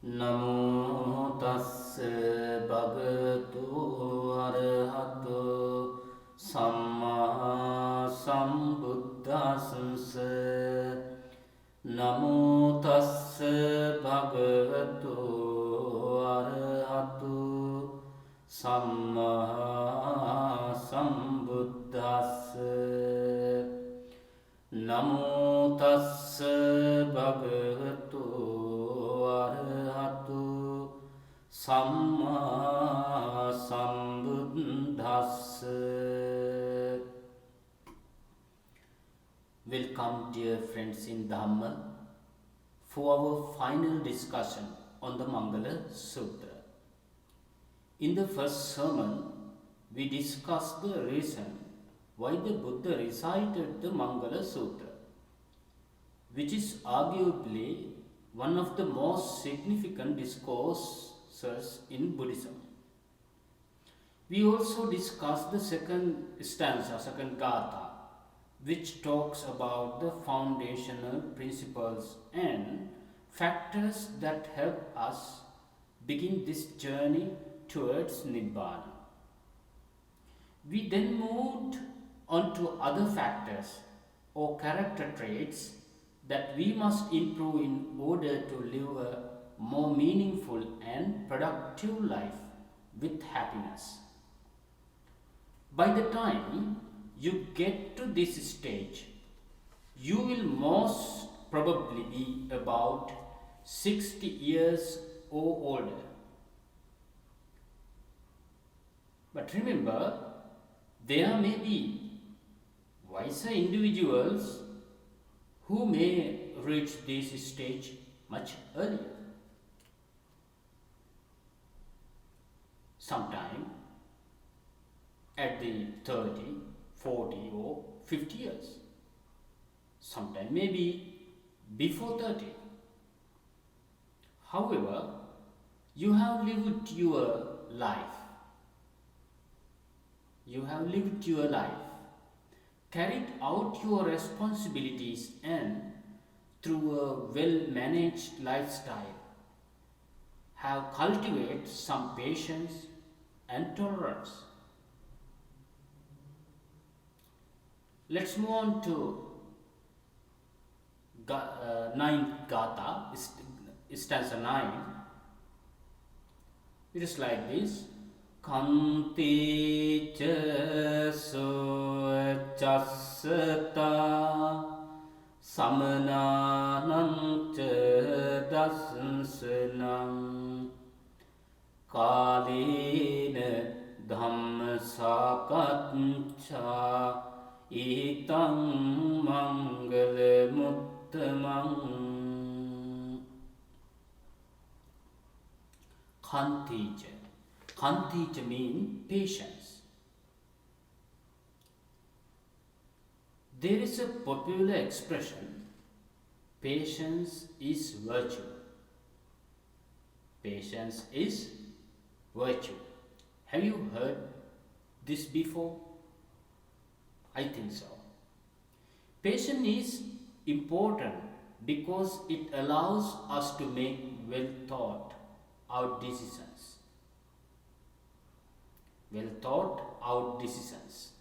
Namo tassa bhagavato arahato samma sambuddhassa. Namo tassa bhagavato arahato samma sambuddhassa. Namo tassa bhagavato arahato samma sambuddhassa. Welcome, dear friends in Dhamma, for our final discussion on the Mangala Sutta. In the first sermon, we discussed the reason why the Buddha recited the Mangala Sutta, which is arguably one of the most significant discourses in Buddhism. We also discussed the second stanza, second gatha, which talks about the foundational principles and factors that help us begin this journey towards Nibbana. We then moved on to other factors or character traits that we must improve in order to live a more meaningful and productive life with happiness. By the time you get to this stage, you will most probably be about 60 years or older. But remember, there may be wiser individuals who may reach this stage much earlier. Sometime at the 30, 40 or 50 years. Sometime maybe before 30. However, you have lived your life. You have lived your life, carried out your responsibilities, and through a well-managed lifestyle, have cultivated some patience and tolerance. Let's move on to ninth gatha, stanza 9. It is like this. Kanti ca so chassata samananam ca dasansanam kalena dhamma sakatcha itang mangala muttamam. Kanti ca. Kanti means patience. There is a popular expression, patience is virtue. Patience is virtue. Have you heard this before? I think so. Patience is important because it allows us to make well thought out decisions. Well thought out decisions.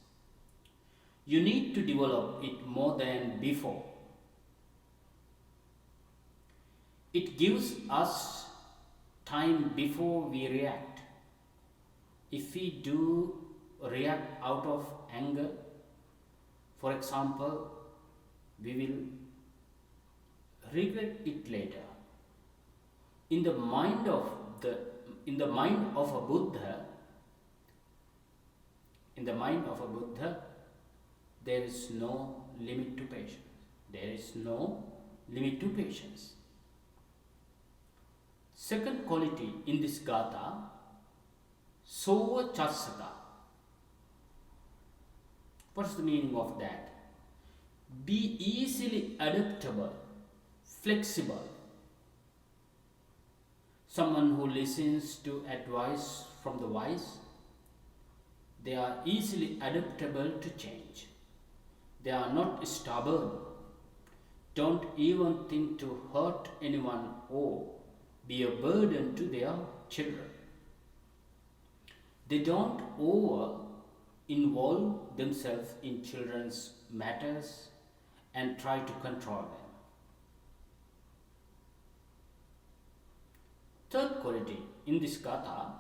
You need to develop it more than before. It gives us time before we react. If we do react out of anger, for example, we will regret it later. In the mind of a Buddha, there is no limit to patience. There is no limit to patience. Second quality in this gatha, sova chassata. What's the meaning of that? Be easily adaptable, flexible. Someone who listens to advice from the wise, they are easily adaptable to change. They are not stubborn. Don't even think to hurt anyone or be a burden to their children. They don't over involve themselves in children's matters and try to control them. Third quality in this gatha,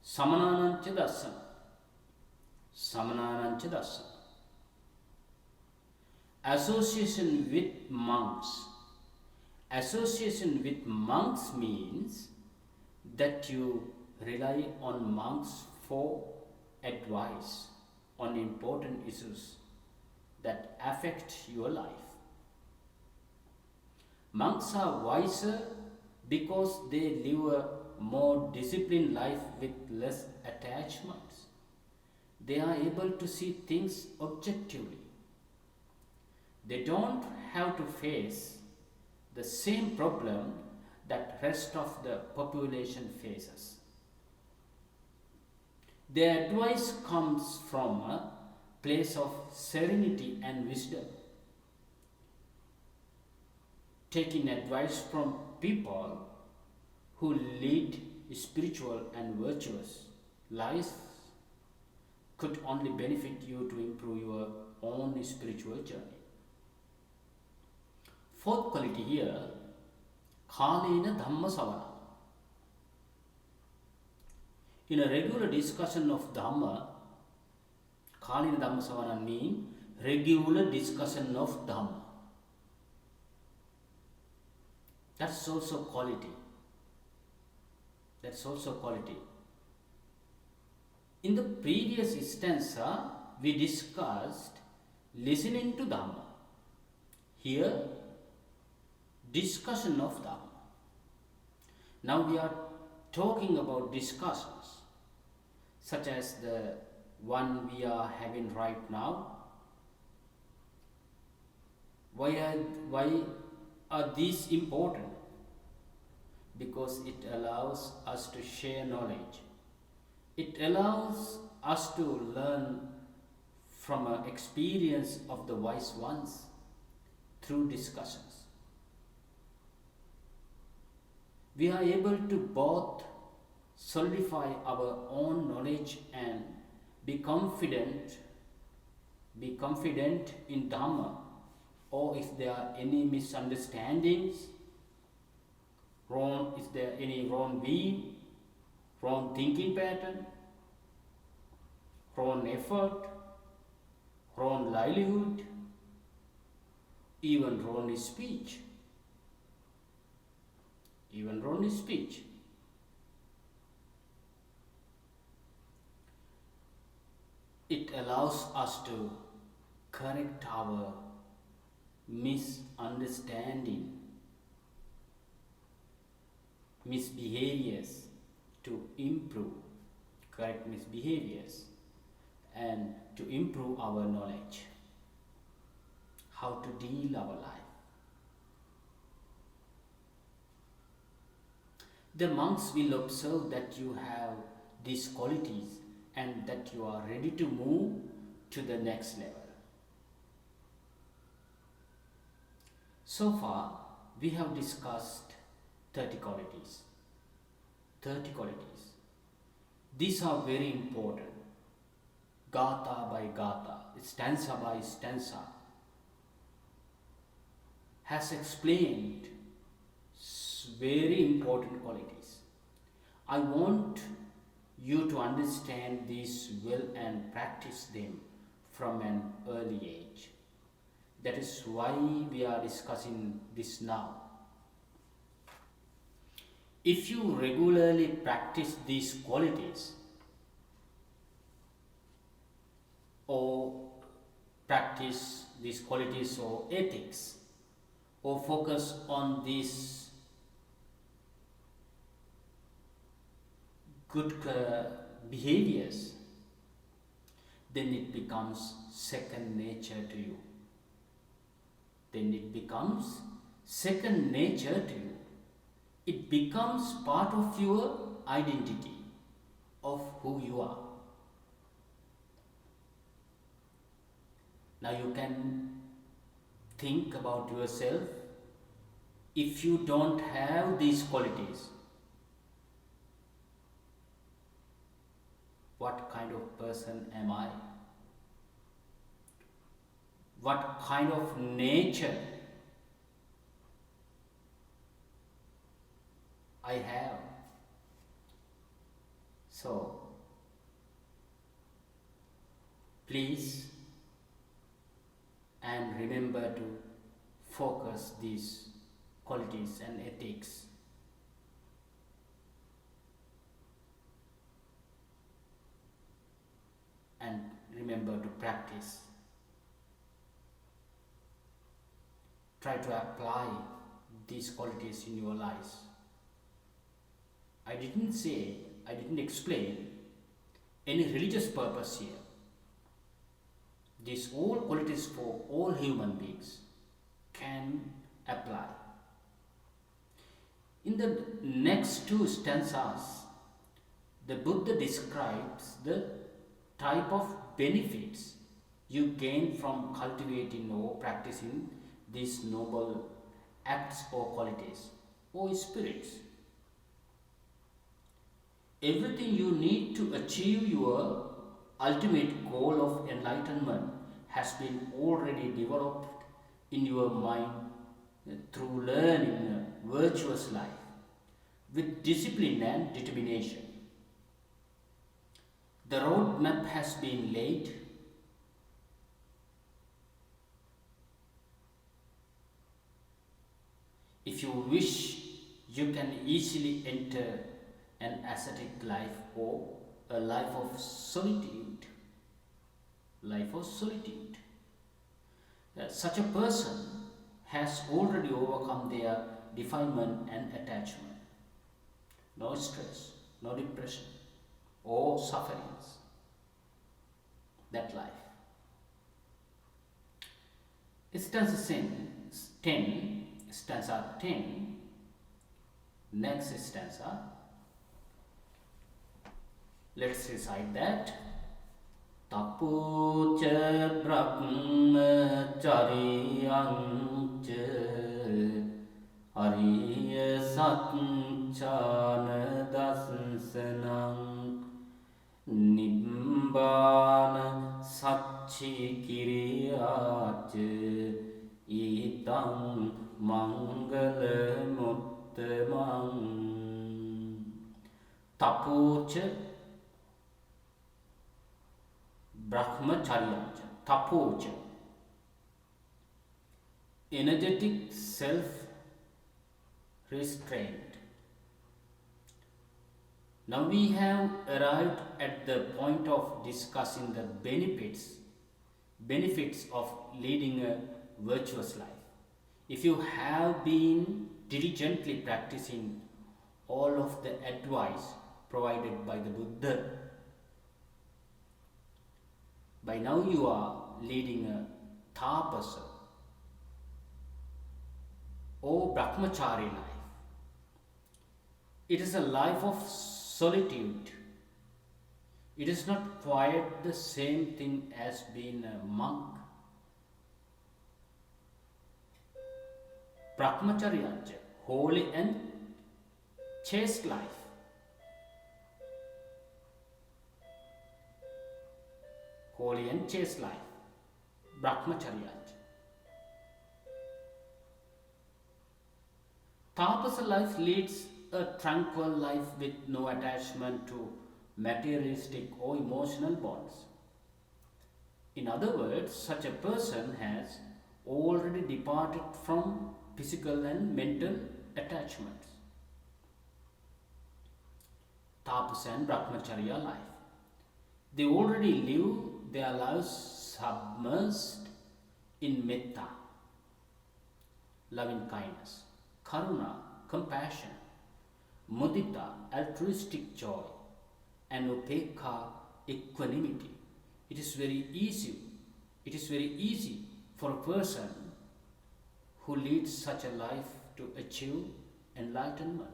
samananancha darsana. Samananancha darsana. Association with monks. Association with monks means that you rely on monks for advice on important issues that affect your life. Monks are wiser because they live a more disciplined life with less attachments. They are able to see things objectively. They don't have to face the same problem that rest of the population faces. Their advice comes from a place of serenity and wisdom. Taking advice from people who lead spiritual and virtuous lives could only benefit you to improve your own spiritual journey. Fourth quality here, Kalena Dhamma Savana. In a regular discussion of Dhamma, Kalena Dhamma Savana means regular discussion of Dhamma. That's also quality. That's also quality. In the previous stanza, we discussed listening to Dhamma. Here, discussion of Dhamma. Now we are talking about discussions, such as the one we are having right now. Why are these important? Because it allows us to share knowledge. It allows us to learn from an experience of the wise ones through discussions. We are able to both solidify our own knowledge and be confident in Dhamma, or if there are any misunderstandings, is there any wrong view, wrong thinking pattern, wrong effort, wrong livelihood, even wrong speech. Even wrong speech. It allows us to correct our misunderstanding, misbehaviors, to improve, correct misbehaviors, and to improve our knowledge, how to deal our life. The monks will observe that you have these qualities and that you are ready to move to the next level. So far, we have discussed 30 qualities. 30 qualities. These are very important. Gatha by gatha, stanza by stanza, has explained very important qualities. I want you to understand these well and practice them from an early age. That is why we are discussing this now. If you regularly practice these qualities, or practice these qualities or ethics, or focus on these good behaviors, then it becomes second nature to you. Then it becomes second nature to you. It becomes part of your identity, of who you are. Now you can think about yourself If you don't have these qualities, what kind of person am I? What kind of nature I have? So, please and remember to focus these qualities and ethics. And remember to practice. Try to apply these qualities in your lives. I didn't explain any religious purpose here. These all qualities for all human beings can apply. In the next two stanzas, the Buddha describes the type of benefits you gain from cultivating or practicing these noble acts or qualities or spirits. Everything you need to achieve your ultimate goal of enlightenment has been already developed in your mind through learning a virtuous life with discipline and determination. The roadmap has been laid. If you wish, you can easily enter an ascetic life or a life of solitude. Life of solitude. Such a person has already overcome their defilement and attachment. No stress, no depression, or sufferings. That life. Stanza 10, next stanza. Let's recite that. Tapocha brahmacharyancha ariya satchana dasanam nibbana satchi kiriyacha itam mangala muttamam. Tapocha brahmacharya, tapocha, energetic self-restraint. Now we have arrived at the point of discussing the benefits of leading a virtuous life. If you have been diligently practicing all of the advice provided by the Buddha, by now you are leading a tapasa or brahmachari life. It is a life of solitude. It is not quite the same thing as being a monk. Brahmacharya, holy and chaste life. Holy and chaste life. Brahmacharya. Tapasa life leads a tranquil life with no attachment to materialistic or emotional bonds. In other words, such a person has already departed from physical and mental attachments. Tapasa and Brahmacharya life. They already live their lives submerged in metta, loving kindness, karuna, compassion, mudita, altruistic joy, and upekha, equanimity. It is very easy for a person who leads such a life to achieve enlightenment.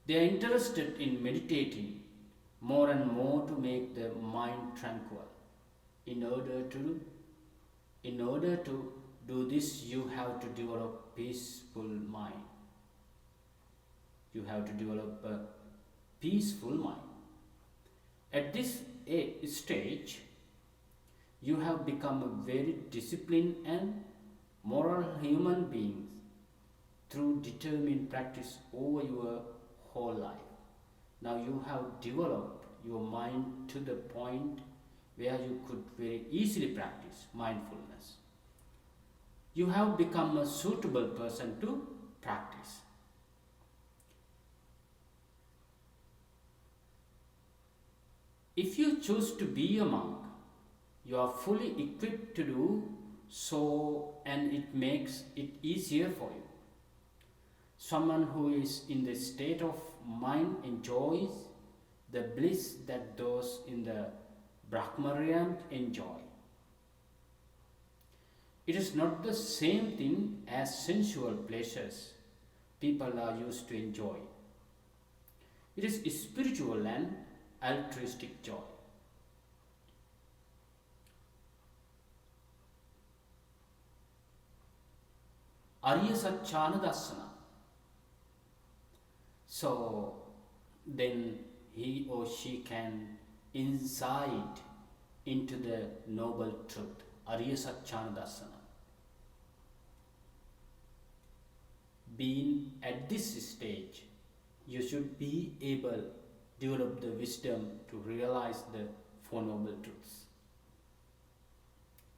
They are interested in meditating more and more to make the mind tranquil. In order to do this, you have to develop peaceful mind. You have to develop a peaceful mind. At this stage, you have become a very disciplined and moral human being through determined practice over your whole life. Now you have developed your mind to the point where you could very easily practice mindfulness. You have become a suitable person to practice. If you choose to be a monk, you are fully equipped to do so, and it makes it easier for you. Someone who is in the state of mind enjoys the bliss that those in the Brahma realm enjoy. It is not the same thing as sensual pleasures people are used to enjoy. It is spiritual and altruistic joy. Arya Satchana Dasana. So then he or she can insight into the noble truth. Arya Satchana Dasana. Being at this stage, you should be able to develop the wisdom to realize the Four Noble Truths.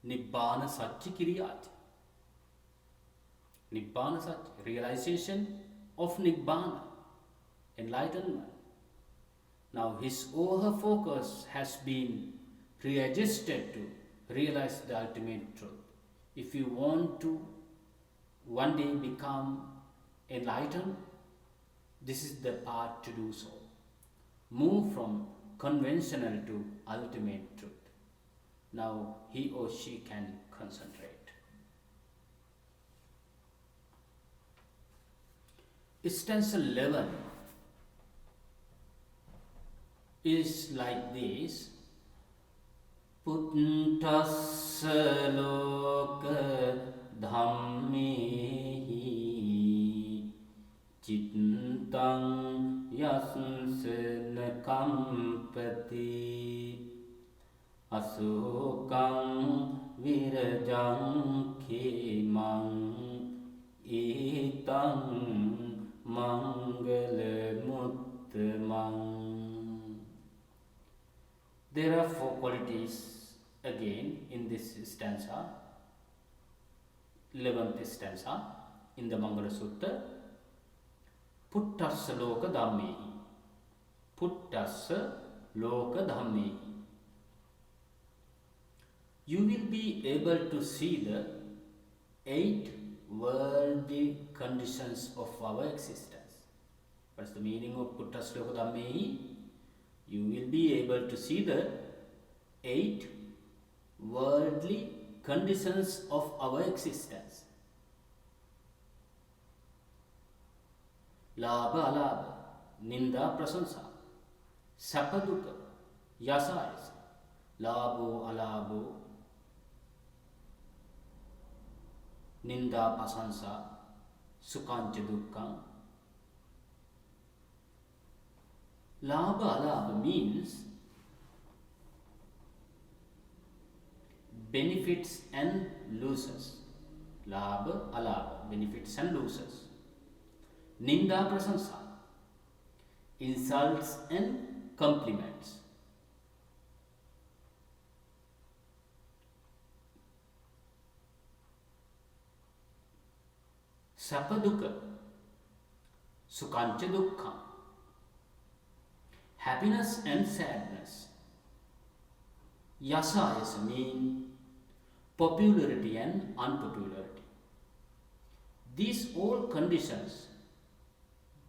Nibbana Satya Kiriyati. Nibbana Satya, realization of Nibbana, enlightenment. Now his or her focus has been readjusted to realize the ultimate truth. If you want to one day become enlightened, this is the path to do so. Move from conventional to ultimate truth. Now he or she can concentrate. Stanza 11 is like this. Puttassa loka dhammehi cittang yasana kampati asokang virajang khemang etang Mangala Sutta. There are four qualities again in this stanza, 11th stanza in the Mangala Sutta. Puttassa loka dhammehi. Puttassa loka dhammehi. You will be able to see the 8 worldly conditions of our existence. What's the meaning of Puttassa loka dhammehi? You will be able to see the 8 worldly conditions of our existence. Labha alabha, ninda prasansa, sapa dukkha, yasa ayasa, labho alabho, ninda prasansa, sukhancha dukkha. Labha alabha means benefits and losses. Labha alabha, benefits and losses. Ninda prasansa, insults and compliments. Sapa dukkha, sukhancha dukkha, happiness and sadness. Yasa ayasa mean popularity and unpopularity. These all conditions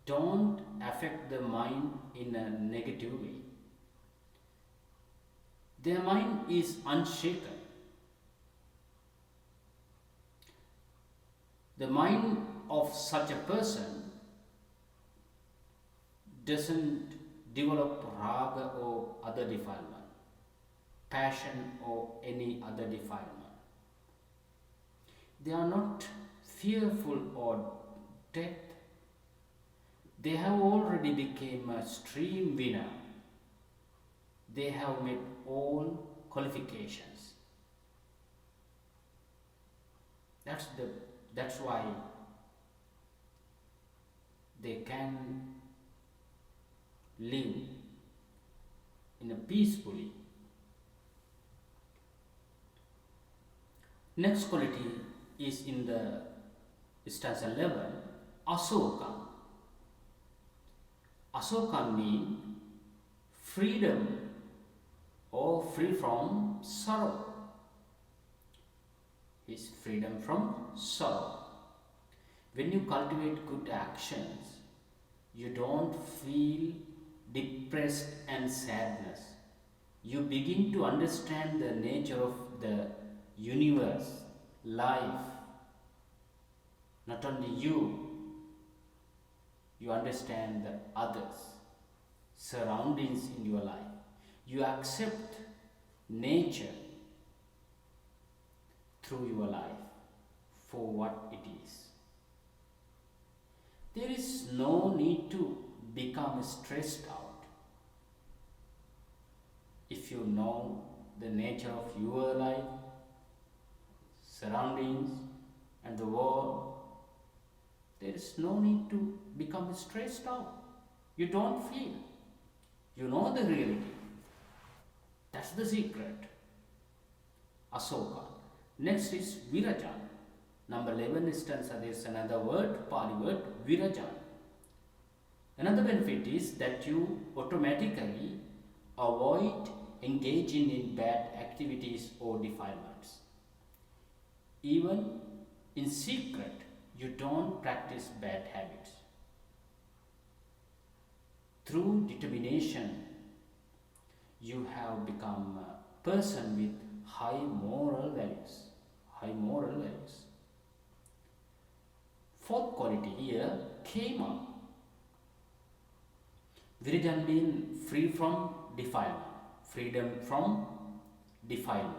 don't affect the mind in a negative way. Their mind is unshaken. The mind of such a person doesn't develop raga or other defilement, passion or any other defilement. They are not fearful of death. They have already become a stream winner. They have met all qualifications. That's why they can live in a peacefully. Next quality is in the stanza 11, asoka. Asoka means freedom or free from sorrow. Is freedom from sorrow. When you cultivate good actions, you don't feel depressed and sadness. You begin to understand the nature of the universe, life. Not only you understand the others, surroundings in your life. You accept nature through your life for what it is. There is no need to become stressed out. If you know the nature of your life, surroundings, and the world, there is no need to become stressed out. You don't feel. You know the reality. That's the secret. Asoka. Next is Virajan. Number 11 stanza, there is another word, Pali word, Virajan. Another benefit is that you automatically avoid engaging in bad activities or defilements. Even in secret, you don't practice bad habits. Through determination, you have become a person with high moral values. High moral values. Fourth quality here, Kema. Virijan means free from defilement. Freedom from defilement.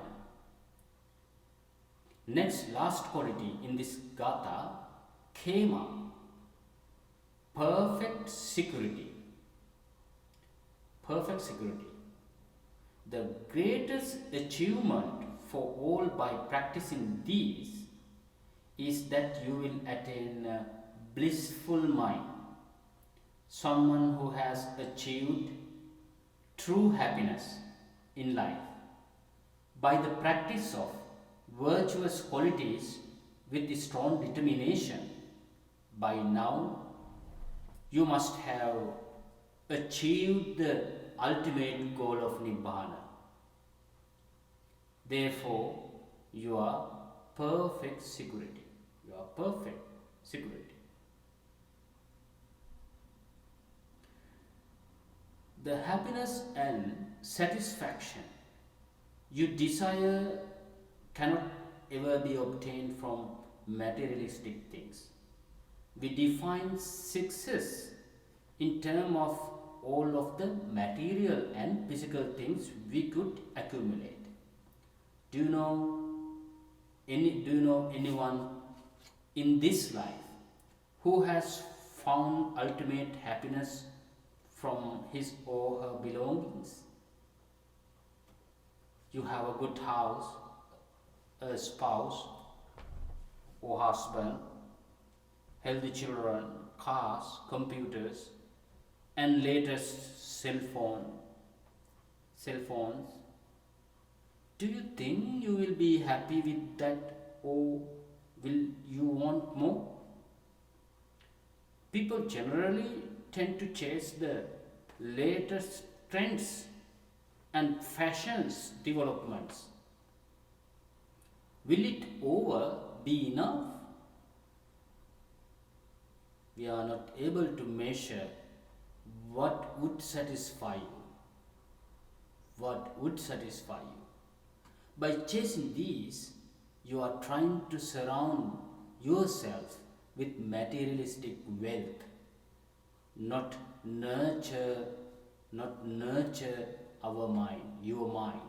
Next, last quality in this Gatha, Kema. Perfect security. Perfect security. The greatest achievement for all by practicing these is that you will attain a blissful mind. Someone who has achieved true happiness in life by the practice of virtuous qualities with strong determination. By now, you must have achieved the ultimate goal of Nibbana. Therefore, you are perfect security. You are perfect security. The happiness and satisfaction you desire cannot ever be obtained from materialistic things. We define success in terms of all of the material and physical things we could accumulate. Do you know anyone in this life who has found ultimate happiness from his or her belongings? You have a good house, a spouse or husband, healthy children, cars, computers, and latest cell phones. Do you think you will be happy with that, or will you want more? People generally tend to chase the latest trends and fashions developments. Will it over be enough? We are not able to measure what would satisfy you. What would satisfy you? By chasing these, you are trying to surround yourself with materialistic wealth, not nurture not nurture our mind, your mind.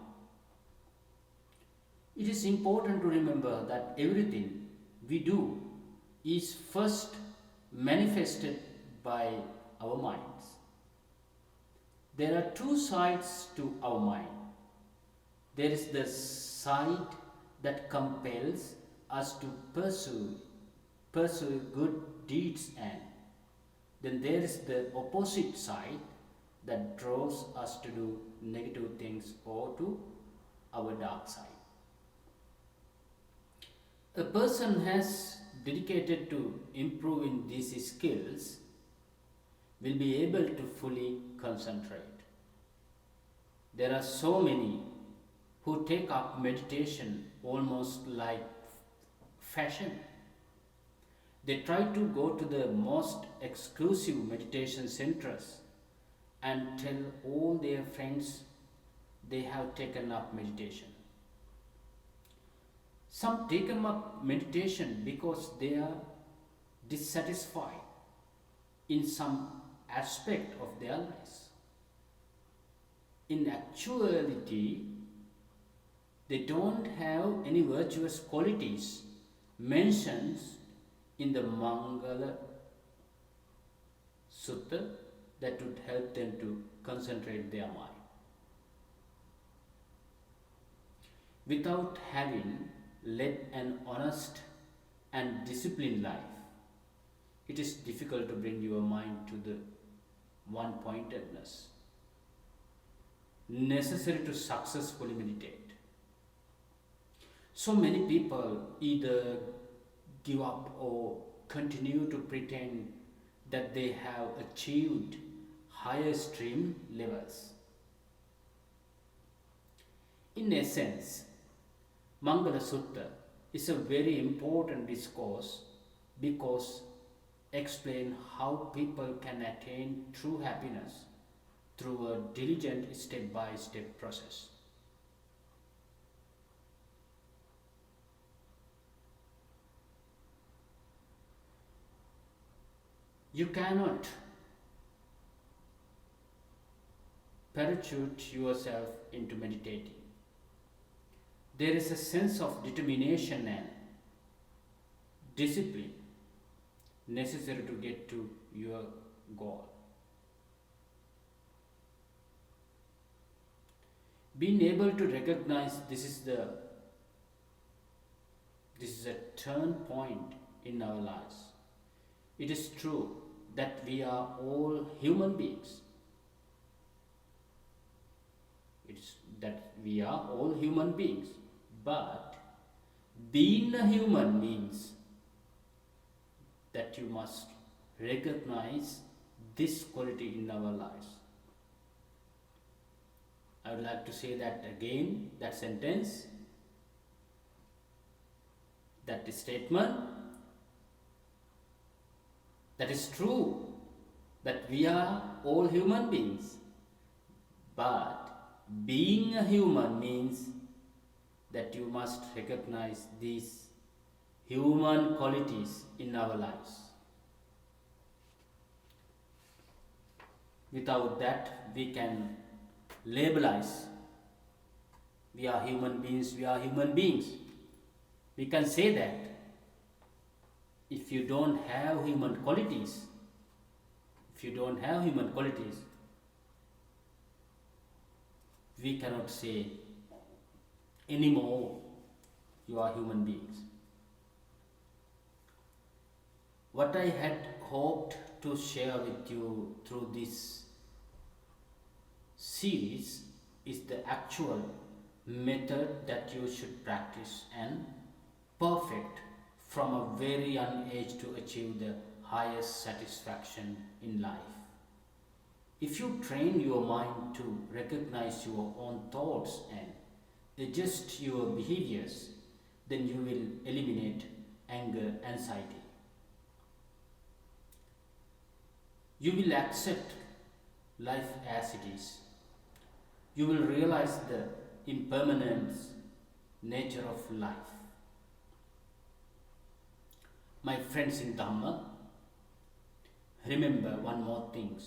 It is important to remember that everything we do is first manifested by our minds. There are two sides to our mind. There is the side that compels us to pursue good deeds, and then there is the opposite side that draws us to do negative things or to our dark side. A person has dedicated to improving these skills will be able to fully concentrate. There are so many who take up meditation almost like fashion. They try to go to the most exclusive meditation centers and tell all their friends they have taken up meditation. Some take up meditation because they are dissatisfied in some aspect of their lives. In actuality, they don't have any virtuous qualities mentioned in the Mangala Sutta that would help them to concentrate their mind. Without having led an honest and disciplined life, it is difficult to bring your mind to the one-pointedness necessary to successfully meditate. So many people either give up or continue to pretend that they have achieved higher stream levels. In essence, Mangala Sutta is a very important discourse because explain how people can attain true happiness through a diligent step-by-step process. You cannot parachute yourself into meditating. There is a sense of determination and discipline necessary to get to your goal. Being able to recognize this is a turn point in our lives. It is true that we are all human beings. But being a human means that you must recognize this quality in our lives. I would like to say that again, that sentence, that statement, that is true, that we are all human beings. But being a human means that you must recognize these human qualities in our lives. Without that, we can labelize. We are human beings. We can say that. If you don't have human qualities, we cannot say anymore you are human beings. What I had hoped to share with you through this series is the actual method that you should practice and perfect from a very young age to achieve the highest satisfaction in life. If you train your mind to recognize your own thoughts and adjust your behaviors, then you will eliminate anger, anxiety. You will accept life as it is. You will realize the impermanence nature of life. My friends in Dhamma, remember one more thing.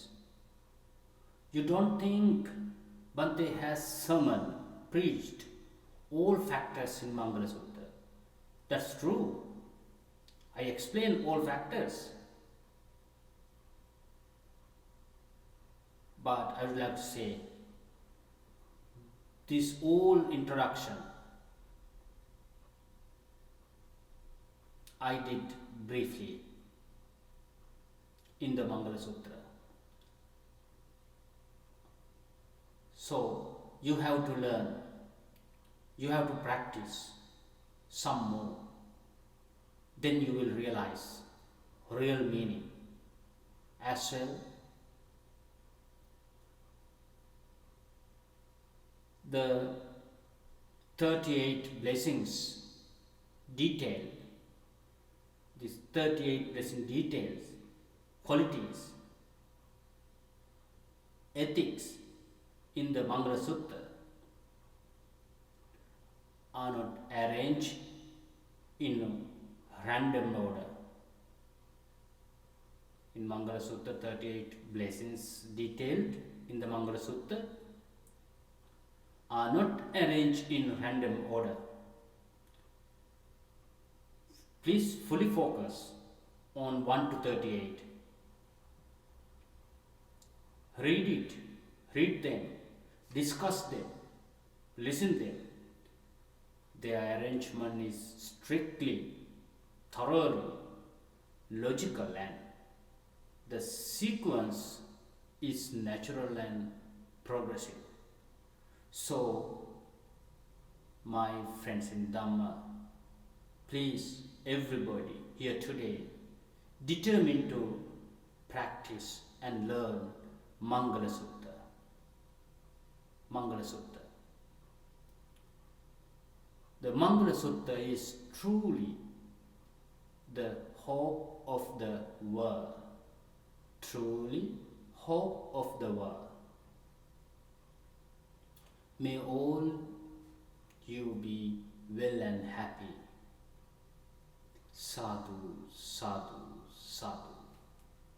You don't think Bhante has sermon, preached all factors in Mangala Sutta. That's true. I explain all factors. But I would like to say, this whole introduction I did briefly in the Mangala Sutra. So you have to learn, you have to practice some more. Then you will realize real meaning as well. The 38 blessings detailed, these 38 blessing details, qualities, ethics in the Mangala Sutta are not arranged in random order. In Mangala Sutta, 38 blessings detailed in the Mangala Sutta are not arranged in random order. Please fully focus on 1 to 38. Read them, discuss them, listen them. Their arrangement is strictly, thoroughly logical, and the sequence is natural and progressive. So, my friends in Dhamma, please, everybody here today, determine to practice and learn Mangala Sutta. Mangala Sutta. The Mangala Sutta is truly the hope of the world. Truly, hope of the world. May all you be well and happy. Sadhu, sadhu, sadhu.